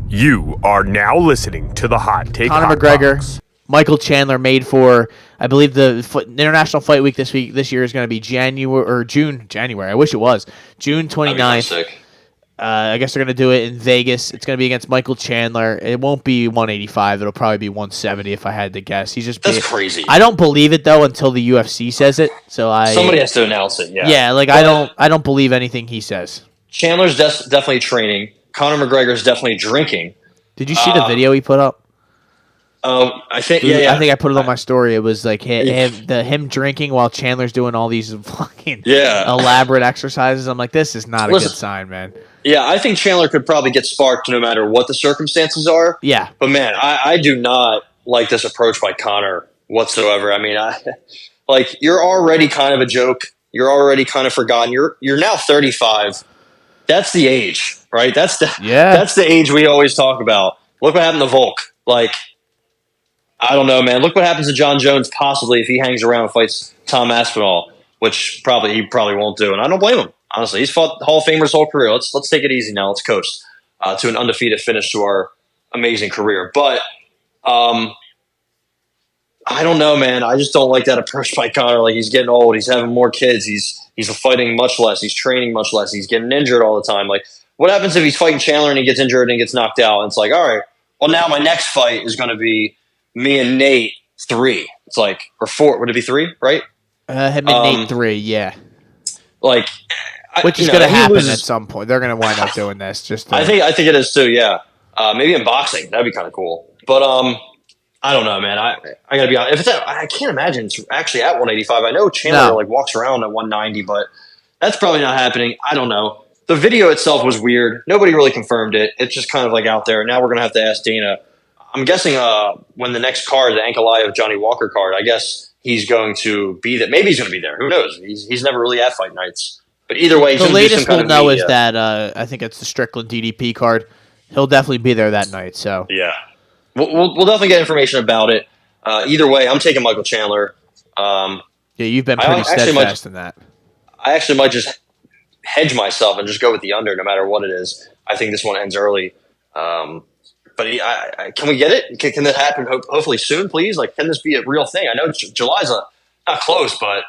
You are now listening to the Hot Take Conor Hot McGregor, Talks. Michael Chandler made for, I believe the International Fight Week this year is going to be January. I wish it was June 29th. I guess they're going to do it in Vegas. It's going to be against Michael Chandler. It won't be 185. It'll probably be 170 if I had to guess. That's crazy. I don't believe it though until the UFC says it. Somebody has to announce it. Yeah. Yeah, like I don't believe anything he says. Chandler's definitely training. Conor McGregor's definitely drinking. Did you see the video he put up? I think I think I put it on my story. It was like him drinking while Chandler's doing all these fucking elaborate exercises. I'm like, this is not a good sign, man. Yeah, I think Chandler could probably get sparked no matter what the circumstances are. Yeah. But man, I do not like this approach by Conor whatsoever. I mean, you're already kind of a joke. You're already kind of forgotten. You're now 35. That's the age, right? That's the age we always talk about. Look what happened to Volk. Like, I don't know, man. Look what happens to John Jones possibly if he hangs around and fights Tom Aspinall, which he probably won't do. And I don't blame him. Honestly, he's fought Hall of Famers his whole career. Let's take it easy now. Let's coast to an undefeated finish to our amazing career. But I don't know, man. I just don't like that approach by Conor. Like, he's getting old. He's having more kids. He's fighting much less. He's training much less. He's getting injured all the time. Like, what happens if he's fighting Chandler and he gets injured and he gets knocked out? And it's like, all right, well, now my next fight is going to be me and Nate 3. It's like, or 4. Would it be 3, right? Him and Nate 3, yeah. Like, which is going to happen at some point. They're going to wind up doing this. I think it is too. Yeah, maybe in boxing that'd be kind of cool. But I don't know, man. I gotta be honest. If it's I can't imagine it's actually at 185. I know Chandler walks around at 190, but that's probably not happening. I don't know. The video itself was weird. Nobody really confirmed it. It's just kind of like out there. Now we're gonna have to ask Dana. I'm guessing when the next card, the Ankalaev Johnny Walker card, I guess he's going to be there. Maybe he's going to be there. Who knows? He's never really at fight nights. But either way, the latest we'll know is that I think it's the Strickland DDP card. He'll definitely be there that night. So yeah, we'll definitely get information about it. Either way, I'm taking Michael Chandler. Yeah, you've been pretty steadfast in that. I actually might just hedge myself and just go with the under, no matter what it is. I think this one ends early. But can we get it? Can that happen? Hopefully soon, please. Like, can this be a real thing? I know July's not close, but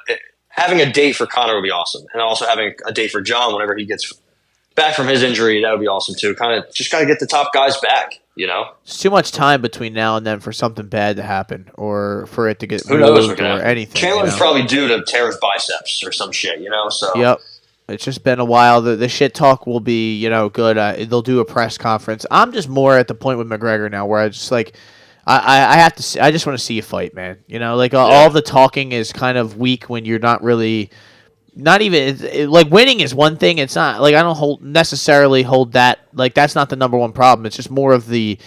having a date for Conor would be awesome, and also having a date for John whenever he gets back from his injury, that would be awesome too. Kind of just got to get the top guys back, you know. It's too much time between now and then for something bad to happen, or for it to get who knows or anything. Chandler's probably due to tear his biceps or some shit, you know. So yep. It's just been a while. The shit talk will be, good. They'll do a press conference. I'm just more at the point with McGregor now where I just like, I have to see, I just want to see you fight, man. All the talking is kind of weak when you're not really, not even like winning is one thing. It's not like I don't necessarily hold that. Like, that's not the number one problem. It's just more of the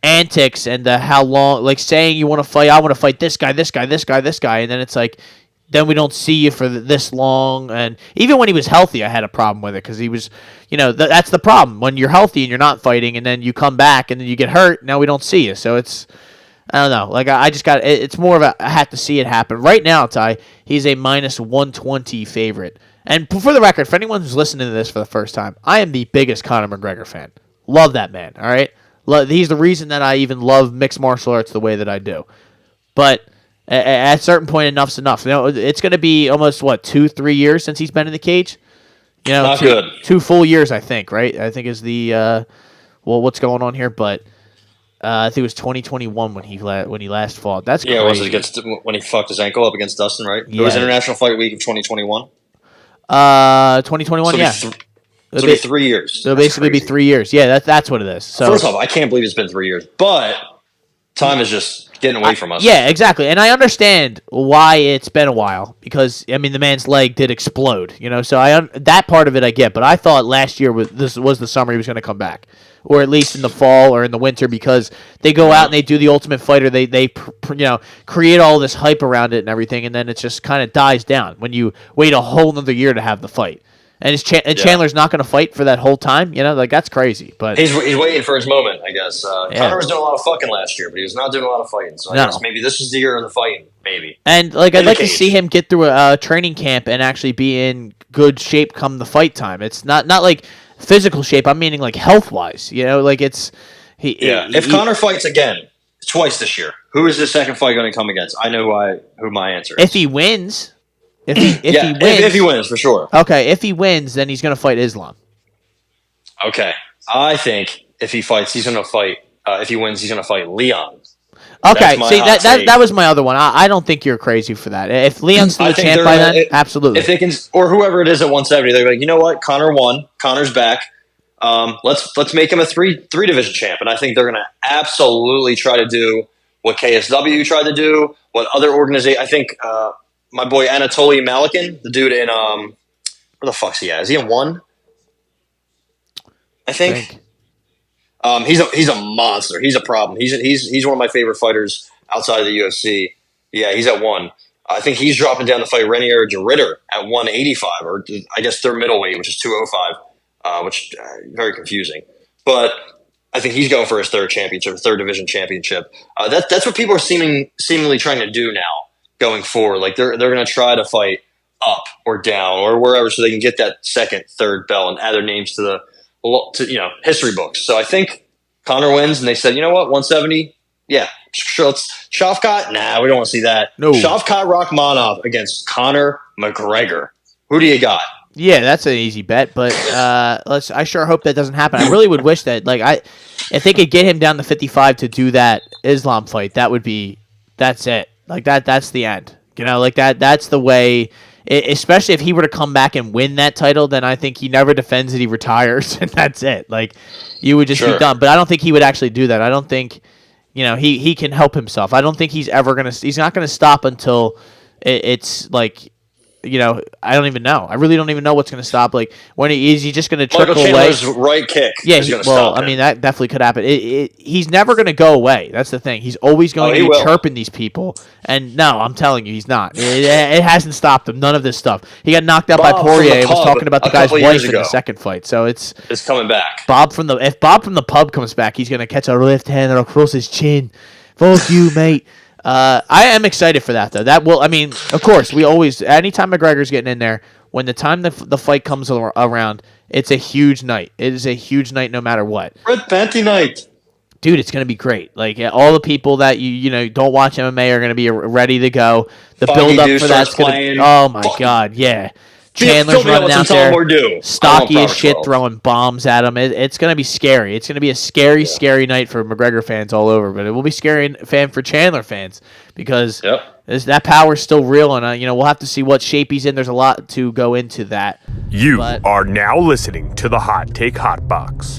antics and the how long, like saying you want to fight. I want to fight this guy, this guy, this guy, this guy, and then it's like, then we don't see you for this long. And even when he was healthy, I had a problem with it because he was, that's the problem. When you're healthy and you're not fighting and then you come back and then you get hurt, now we don't see you. So it's, I don't know. Like, I just got, it's more of I had to see it happen. Right now, Ty, he's a minus 120 favorite. And for the record, for anyone who's listening to this for the first time, I am the biggest Conor McGregor fan. Love that man, all right? He's the reason that I even love mixed martial arts the way that I do. But at a certain point, enough's enough. It's going to be almost, 2-3 years since he's been in the cage? Not good. 2 full years, I think, right? I think is the, what's going on here? But I think it was 2021 when he last fought. That's crazy. Yeah, was it when he fucked his ankle up against Dustin, right? Yeah. It was International Fight Week of 2021? 2021, yeah. It'll be 3 years. So it'll basically be 3 years. Yeah, that's what it is. So first off, I can't believe it's been 3 years, but time is just getting away from us. Yeah, exactly. And I understand why it's been a while because, the man's leg did explode, so that part of it I get. But I thought last year was the summer he was going to come back, or at least in the fall or in the winter, because they go out and they do the Ultimate Fighter. They create all this hype around it and everything, and then it just kind of dies down when you wait a whole another year to have the fight. And Chandler's not going to fight for that whole time, that's crazy. But he's waiting for his moment, I guess. Conor was doing a lot of fucking last year, but he was not doing a lot of fighting. So I guess maybe this is the year of the fighting, maybe. And I'd like to see him get through a training camp and actually be in good shape come the fight time. It's not like physical shape. I'm meaning like health wise. It's If Conor fights again twice this year, who is his second fight going to come against? I know who my answer is. If he wins, if he wins for sure. Okay, if he wins, then he's going to fight Islam. Okay, I think if he fights, he's going to fight. If he wins, he's going to fight Leon. Okay, see that was my other one. I don't think you're crazy for that. If Leon's still the champ by then, absolutely. If they can, or whoever it is at 170, they're like, you know what, Conor won. Conor's back. Let's make him a three division champ, and I think they're going to absolutely try to do what KSW tried to do, what other organization. I think my boy Anatoly Malikin, the dude in where the fuck's he at? Is he in one? I think. He's a monster. He's a problem. He's one of my favorite fighters outside of the UFC. Yeah, he's at one. I think he's dropping down to fight Renier Ritter at 185, or I guess their middleweight, which is 205, which very confusing. But I think he's going for his third division championship. That's what people are seemingly trying to do now going forward. Like they're going to try to fight up or down or wherever so they can get that second, third belt and add their names to the history books. So I think Conor wins, and they said, you know what, 170, yeah, sure. Shavkat, nah, we don't want to see that. No, Shavkat Rakhmonov against Conor McGregor. Who do you got? Yeah, that's an easy bet, but I sure hope that doesn't happen. I really would wish that, if they could get him down to 55 to do that Islam fight, that's it. Like that's the end. That's the way. Especially if he were to come back and win that title, then I think he never defends it. He retires, and that's it. Like, you would just be done. But I don't think he would actually do that. I don't think, he can help himself. I don't think he's ever gonna. He's not gonna stop until it's like, I don't even know. I really don't even know what's gonna stop. Like, when is he just gonna trickle away? Chandler's right kick. Yeah, I mean that definitely could happen. He's never gonna go away. That's the thing. He's always going to be chirping these people. And no, I'm telling you, he's not. It hasn't stopped him. None of this stuff. He got knocked out by Poirier and was talking about the guy's wife in the second fight. So it's coming back. If Bob from the pub comes back, he's gonna catch a left hand across his chin. Fuck you, mate. I am excited for that, though. Of course, anytime McGregor's getting in there, when the time the fight comes around, it's a huge night. It is a huge night no matter what. Red Panty night. Dude, it's going to be great. Like, all the people that you don't watch MMA are going to be ready to go. The build-up for that's going to... Oh, my God, yeah. Chandler's running out there, stocky as shit, throwing bombs at him. It's going to be scary. It's going to be a scary, scary night for McGregor fans all over. But it will be scary for Chandler fans because that power is still real, and we'll have to see what shape he's in. There's a lot to go into that. You are now listening to the Hot Take Hot Box.